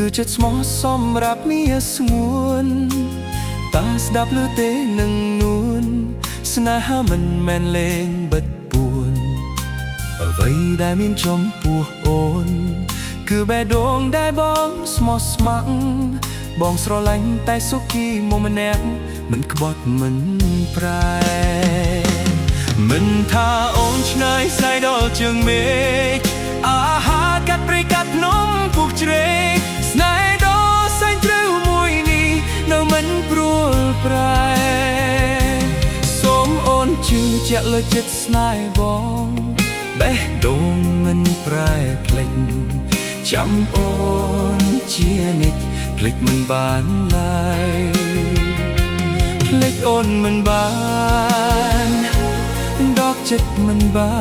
គឺចិត្តស្មោះសម្រាប់មាស្ងួនតើស្ដាប់ឬទេនឹងនួនស្នេហាមិនមែនលេងបិទពួនអ្វីដែលមានចំពោះអូនគឺបេះដូងដែលបងស្មោះស្ម័គ្របងស្រឡាញ់តែសុខីមកម្នាក់មិនក្បត់មិនប្រែមិនថាអូនឆ្នៃស្រីដល់ជើងមេឃអាហារកាត់ព្រៃកាត់ភ្នំពុះជ្រែកស្នេហ៍ដ៏សែនជ្រៅមួយនេះនៅមិនព្រួលប្រែសូមអូនជឿជាក់លើចិត្តស្នេហ៍បងបេះដូងមិនប្រែភ្លេចចាំអូនជានិច្ចភ្លេចមិនបានឡើយភ្លេចអូនមិនបានដកចិត្តមិនបា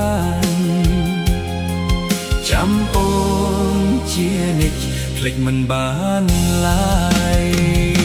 នចាំអូនជានិច្ចភ្លេចមិនបានឡើយ